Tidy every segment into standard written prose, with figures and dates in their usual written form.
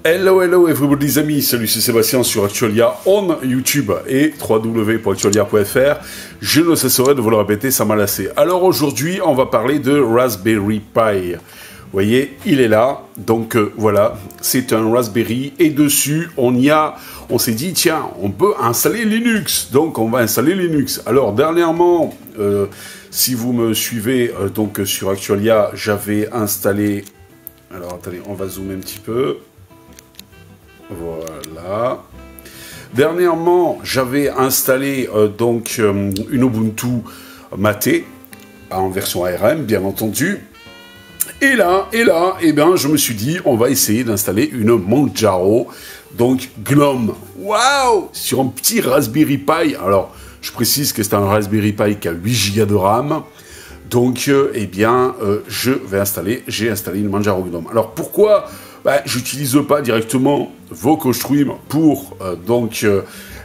Hello, hello everybody les amis, salut c'est Sébastien sur Actualia on YouTube et www.actualia.fr. Je ne cesserai de vous le répéter, ça m'a lassé. Alors aujourd'hui, on va parler de Raspberry Pi. Vous voyez, il est là, donc voilà, c'est un Raspberry et dessus, on s'est dit, tiens, on peut installer Linux, donc on va installer Linux. Alors dernièrement, si vous me suivez donc sur Actualia, j'avais installé, alors attendez, on va zoomer un petit peu. Voilà. Dernièrement, j'avais installé donc une Ubuntu Mate en version ARM, bien entendu. Et là, eh bien, je me suis dit, on va essayer d'installer une Manjaro, donc GNOME. Waouh! Sur un petit Raspberry Pi. Alors, je précise que c'est un Raspberry Pi qui a 8 Go de RAM. Donc, eh bien, j'ai installé une Manjaro GNOME. Alors, pourquoi j'utilise pas directement VocoStream pour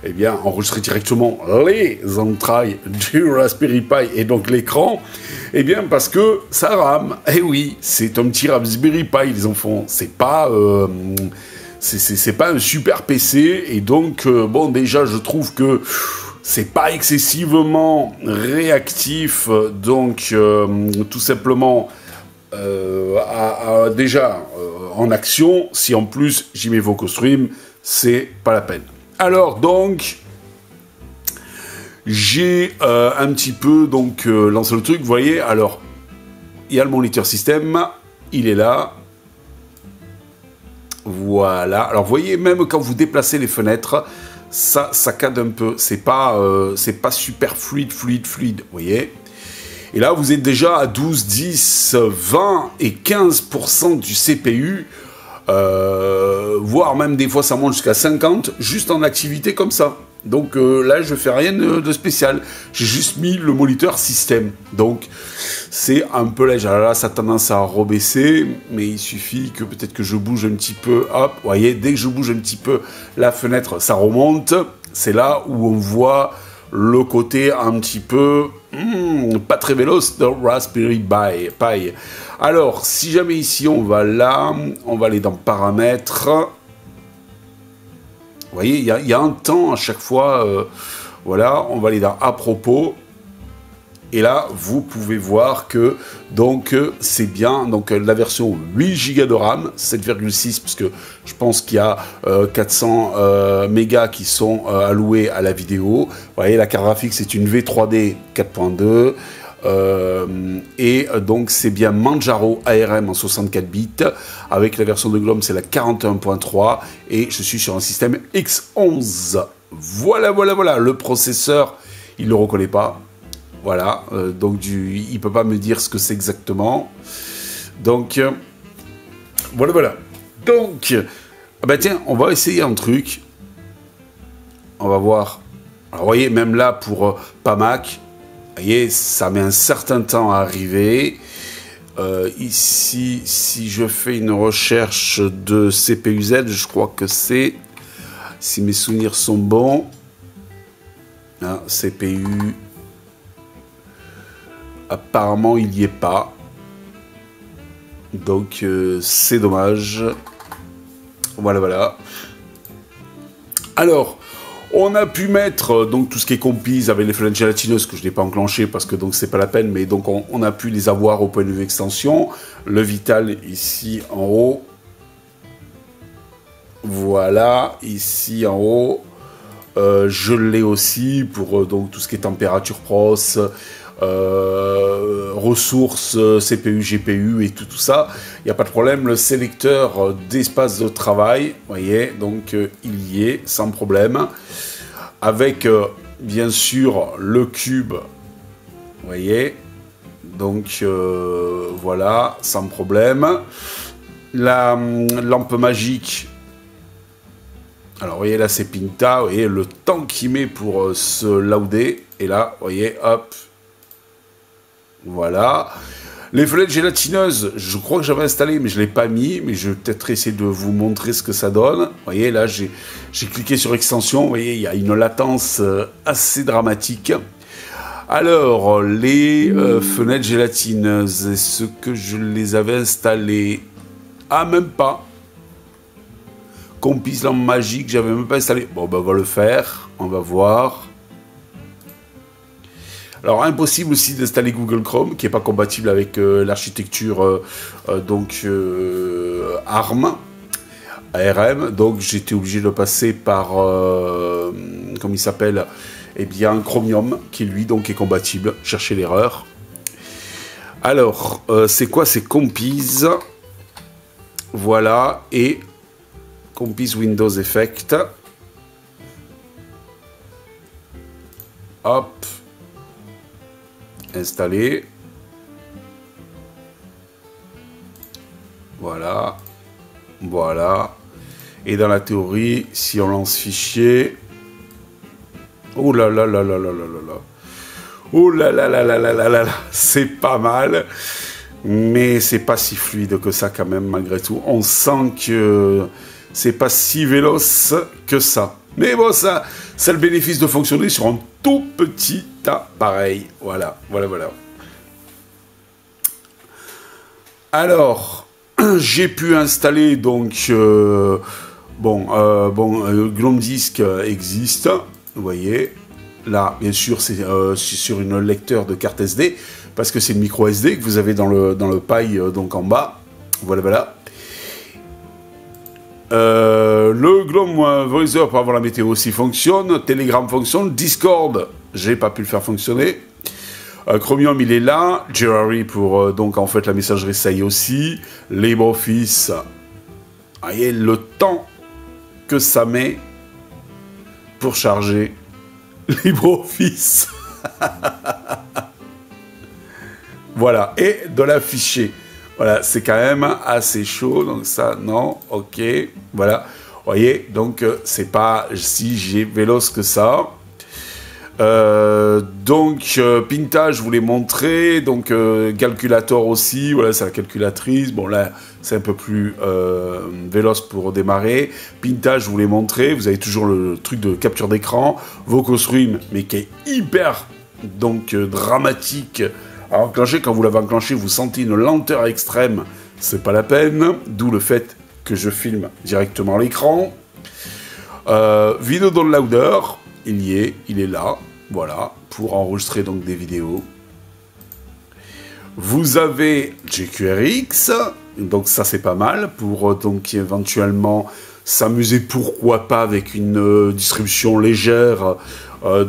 eh bien, enregistrer directement les entrailles du Raspberry Pi et donc l'écran? Eh bien, parce que ça rame. Eh oui, c'est un petit Raspberry Pi, les enfants. C'est pas un super PC. Et donc, bon, déjà, je trouve que c'est pas excessivement réactif. Donc, tout simplement, en action, si en plus j'y mets VocoStream, c'est pas la peine. Alors donc, j'ai un petit peu donc lancé le truc, vous voyez, alors, il y a le moniteur système, il est là, voilà, alors vous voyez, même quand vous déplacez les fenêtres, ça saccade un peu, c'est pas super fluide, vous voyez. Et là, vous êtes déjà à 12, 10, 20 et 15% du CPU, voire même des fois ça monte jusqu'à 50, juste en activité comme ça. Donc là, je fais rien de spécial. J'ai juste mis le moniteur système. Donc, c'est un peu léger. Là, ça a tendance à rebaisser, mais il suffit que peut-être que je bouge un petit peu. Hop, vous voyez, dès que je bouge un petit peu la fenêtre, ça remonte. C'est là où on voit le côté un petit peu pas très véloce de Raspberry Pi. Alors, si jamais ici, on va là, on va aller dans Paramètres. Vous voyez, il y a un temps à chaque fois. Voilà, on va aller dans À propos. Et là, vous pouvez voir que donc c'est bien donc la version 8 Go de RAM, 7,6 parce que je pense qu'il y a 400 mégas qui sont alloués à la vidéo. Vous voyez, la carte graphique c'est une V3D 4.2 et donc c'est bien Manjaro ARM en 64 bits. Avec la version de GNOME c'est la 41.3 et je suis sur un système X11. Voilà, le processeur il le reconnaît pas. Voilà, donc il ne peut pas me dire ce que c'est exactement. Donc, voilà. Donc, tiens, on va essayer un truc. On va voir. Alors, vous voyez, même là, pour Mac, vous voyez, ça met un certain temps à arriver. Ici, si je fais une recherche de CPU-Z, je crois que c'est, si mes souvenirs sont bons, hein, CPU... Apparemment, il n'y est pas. Donc, c'est dommage. Voilà. Alors, on a pu mettre donc tout ce qui est compise avec les fenêtres gélatineuses que je n'ai pas enclenché parce que donc c'est pas la peine. Mais donc, on a pu les avoir au point de vue extension. Le Vital ici en haut. Voilà, ici en haut. Je l'ai aussi pour donc tout ce qui est température pros. Ressources, CPU, GPU et tout ça, il n'y a pas de problème. Le sélecteur d'espace de travail, vous voyez, donc il y est sans problème. Avec bien sûr le cube, vous voyez, donc voilà, sans problème. La lampe magique, alors vous voyez là c'est Pinta, vous voyez le temps qu'il met pour se lauder, et là, vous voyez, hop. Voilà. Les fenêtres gélatineuses, je crois que j'avais installé, mais je ne l'ai pas mis. Mais je vais peut-être essayer de vous montrer ce que ça donne. Vous voyez, là, j'ai cliqué sur extension. Vous voyez, il y a une latence assez dramatique. Alors, les fenêtres gélatineuses, est-ce que je les avais installées? Ah, même pas. Compis lampe magique, j'avais même pas installé. Bon, ben, on va le faire. On va voir. Alors, impossible aussi d'installer Google Chrome, qui n'est pas compatible avec l'architecture ARM. Donc, j'étais obligé de passer par, comment il s'appelle, eh bien, Chromium, qui lui, donc, est compatible. Cherchez l'erreur. Alors, c'est quoi? C'est Compis. Voilà, et Compis Windows Effect. Hop. Installer. Voilà. Voilà. Et dans la théorie, si on lance fichier... Oh là là là là là là là là. Oh là là là là là là là là. C'est pas mal. Mais c'est pas si fluide que ça quand même, malgré tout. On sent que c'est pas si véloce que ça. Mais bon, ça a le bénéfice de fonctionner sur un tout petit appareil. Voilà, voilà, voilà. Alors, j'ai pu installer donc... Glom Disk existe, vous voyez. Là, bien sûr, c'est sur une lecteur de carte SD, parce que c'est le micro SD que vous avez dans le paille, donc en bas. Voilà, voilà. Le Glom Voicer pour avoir la météo aussi fonctionne. Telegram fonctionne. Discord, j'ai pas pu le faire fonctionner. Chromium, il est là. Jerry pour donc en fait la messagerie, ça y est aussi. LibreOffice. Vous voyez le temps que ça met pour charger LibreOffice. Voilà, et de l'afficher. Voilà, c'est quand même assez chaud, donc ça, non, ok, voilà. Vous voyez, donc c'est pas si véloce que ça. Pinta, je vous l'ai montré, donc Calculator aussi, voilà, c'est la calculatrice. Bon, là, c'est un peu plus véloce pour démarrer. Pinta, je vous l'ai montré, vous avez toujours le truc de capture d'écran. VocoStream, mais qui est hyper, donc, dramatique. À enclencher, quand vous l'avez enclenché, vous sentez une lenteur extrême, c'est pas la peine, d'où le fait que je filme directement l'écran. Video Downloader, il est là, voilà, pour enregistrer donc des vidéos. Vous avez jQueryx, donc ça c'est pas mal, pour donc éventuellement s'amuser, pourquoi pas, avec une distribution légère,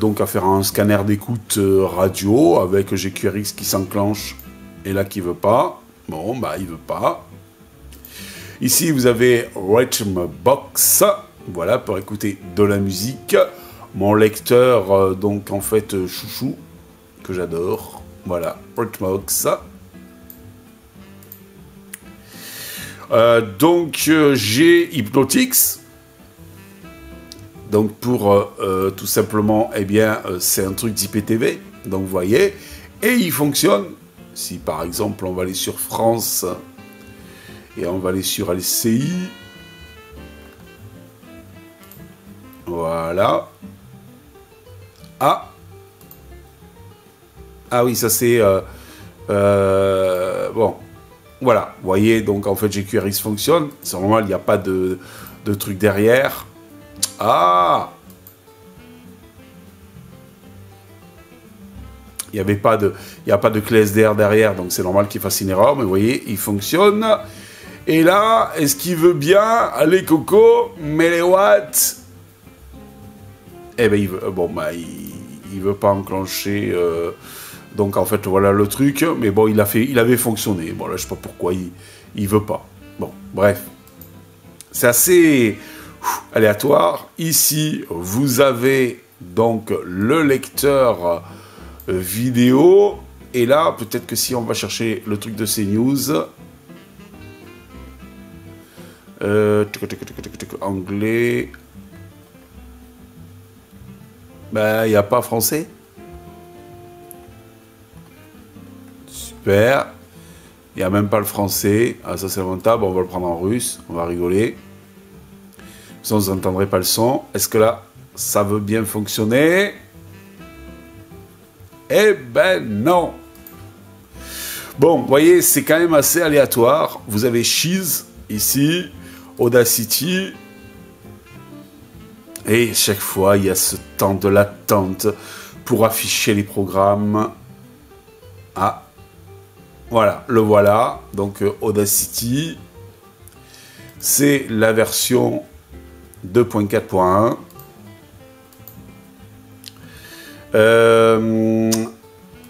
donc à faire un scanner d'écoute radio avec jQueryx qui s'enclenche et là qui veut pas. Bon, bah il veut pas. Ici vous avez Rhythmbox, voilà, pour écouter de la musique. Mon lecteur, donc en fait chouchou, que j'adore. Voilà, Rhythmbox. J'ai Hypnotix. Donc pour tout simplement, eh bien, c'est un truc d'IPTV, donc vous voyez, et il fonctionne. Si par exemple on va aller sur France et on va aller sur LCI, voilà. Ah oui, ça c'est bon, voilà. Vous voyez, donc en fait jQueryx fonctionne. C'est normal, il n'y a pas de truc derrière. Ah, il n'y a pas de clé SDR derrière, donc c'est normal qu'il fasse une erreur, mais vous voyez, il fonctionne. Et là, est-ce qu'il veut bien? Allez, Coco, mets les watts. Eh ben, il veut pas enclencher. Donc, en fait, voilà le truc. Mais bon, il avait fonctionné. Bon, là, je sais pas pourquoi il veut pas. Bon, bref. C'est assez aléatoire. Ici, vous avez donc le lecteur vidéo. Et là, peut-être que si on va chercher le truc de CNews, anglais, ben, il n'y a pas français. Super. Il n'y a même pas le français. Ah, ça c'est lamentable. On va le prendre en russe. On va rigoler. Sinon, vous n'entendrez pas le son. Est-ce que là, ça veut bien fonctionner? Eh ben non. Bon, vous voyez, c'est quand même assez aléatoire. Vous avez Cheese ici, Audacity. Et chaque fois, il y a ce temps de l'attente pour afficher les programmes. Ah, voilà, le voilà. Donc Audacity, c'est la version 2.4.1.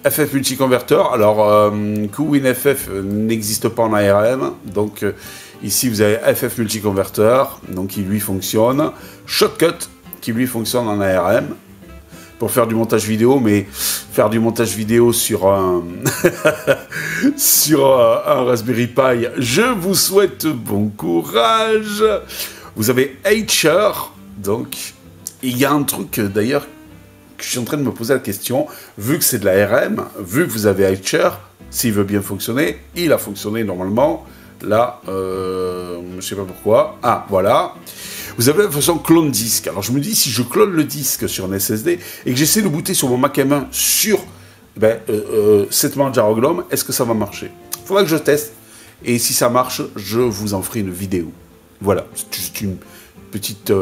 FF Multiconverter, alors QWinFF n'existe pas en ARM, donc ici vous avez FF Multiconverter, donc qui lui fonctionne, Shotcut qui lui fonctionne en ARM pour faire du montage vidéo, mais faire du montage vidéo sur un sur un Raspberry Pi, je vous souhaite bon courage. Vous avez Hatcher, donc il y a un truc d'ailleurs que je suis en train de me poser la question, vu que c'est de la RM, vu que vous avez Hatcher, s'il veut bien fonctionner, il a fonctionné normalement, là, je sais pas pourquoi, ah, voilà, vous avez la fonction clone disque, alors je me dis, si je clone le disque sur un SSD, et que j'essaie de booter sur mon Mac M1 sur cette Manjaro GNOME, est-ce que ça va marcher? Il faudra que je teste, et si ça marche, je vous en ferai une vidéo, voilà, c'est juste une petite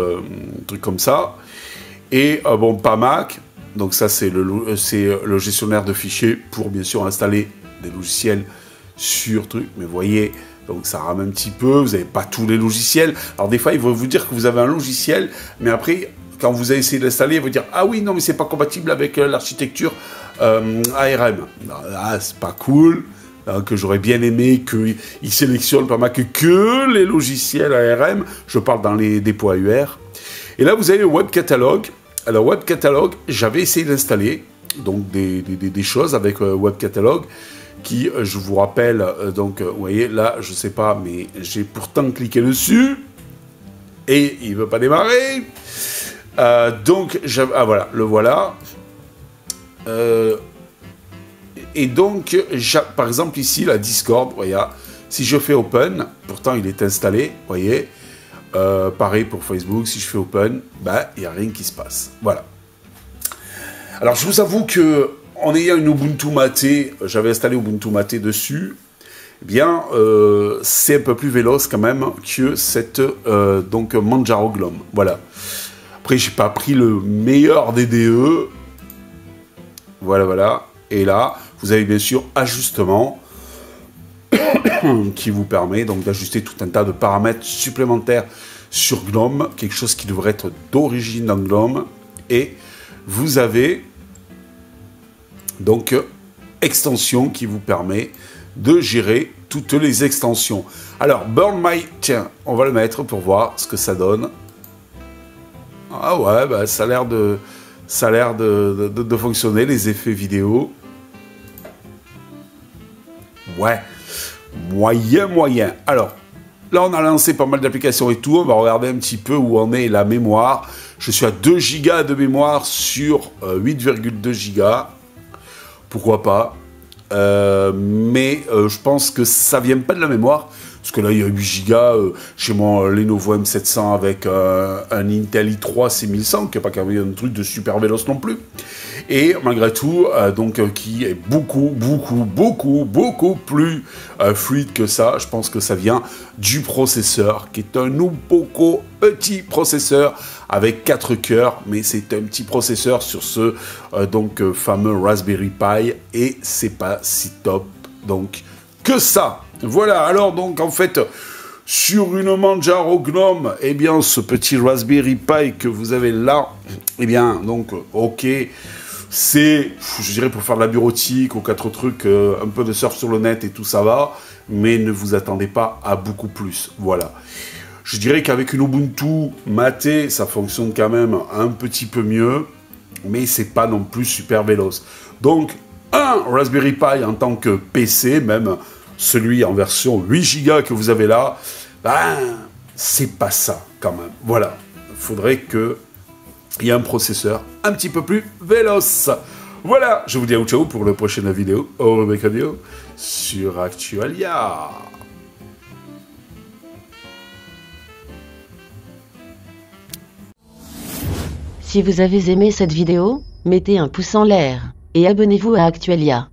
truc comme ça. Et bon, pas Mac, donc ça c'est le gestionnaire de fichiers pour bien sûr installer des logiciels sur truc, mais vous voyez, donc ça rame un petit peu, vous n'avez pas tous les logiciels. Alors des fois il va vous dire que vous avez un logiciel, mais après quand vous avez essayé de l'installer, il va dire ah oui non mais c'est pas compatible avec l'architecture ARM. Ah c'est pas cool. Que j'aurais bien aimé qu'il sélectionne pas mal que les logiciels ARM, je parle dans les dépôts AUR. Et là, vous avez le Web Catalog. Alors, Web Catalog, j'avais essayé d'installer donc des choses avec Web Catalog qui, je vous rappelle, donc, vous voyez, là, je sais pas, mais j'ai pourtant cliqué dessus et il veut pas démarrer. Donc, ah voilà, le voilà. Et donc, par exemple, ici, la Discord, vous voyez, si je fais Open, pourtant il est installé, vous voyez. Pareil pour Facebook, si je fais Open, bah, il n'y a rien qui se passe. Voilà. Alors, je vous avoue que en ayant une Ubuntu Mate, j'avais installé Ubuntu Mate dessus, eh bien, c'est un peu plus véloce quand même que cette donc Manjaro GNOME. Voilà. Après, j'ai pas pris le meilleur des DE. Voilà, voilà. Et là, vous avez bien sûr ajustement qui vous permet donc d'ajuster tout un tas de paramètres supplémentaires sur GNOME, quelque chose qui devrait être d'origine dans GNOME, et vous avez donc extension qui vous permet de gérer toutes les extensions. Alors Burn My, tiens, on va le mettre pour voir ce que ça donne. Ah ouais, bah, ça a l'air de fonctionner, les effets vidéo. Ouais. Moyen. Alors, là, on a lancé pas mal d'applications et tout. On va regarder un petit peu où en est la mémoire. Je suis à 2 Go de mémoire sur 8,2 Go. Pourquoi pas. Mais je pense que ça vient pas de la mémoire. Parce que là, il y a 8 Go chez mon Lenovo M700 avec un Intel i3 C1100, qui n'est pas quand même un truc de super véloce non plus. Et malgré tout, donc qui est beaucoup plus fluide que ça. Je pense que ça vient du processeur, qui est un Nupoco petit processeur avec 4 cœurs, mais c'est un petit processeur sur ce fameux Raspberry Pi, et c'est pas si top donc que ça. Voilà, alors donc en fait, sur une Manjaro GNOME, eh bien ce petit Raspberry Pi que vous avez là, eh bien donc ok, c'est, je dirais, pour faire de la bureautique ou 4 trucs, un peu de surf sur le net et tout ça va, mais ne vous attendez pas à beaucoup plus, voilà. Je dirais qu'avec une Ubuntu Mate, ça fonctionne quand même un petit peu mieux, mais c'est pas non plus super véloce. Donc, un Raspberry Pi en tant que PC, même celui en version 8 Go que vous avez là, ben, c'est pas ça quand même. Voilà, il faudrait qu'il y ait un processeur un petit peu plus véloce. Voilà, je vous dis ciao pour la prochaine vidéo, au Rebeccadio, sur Actualia. Si vous avez aimé cette vidéo, mettez un pouce en l'air, et abonnez-vous à Actualia.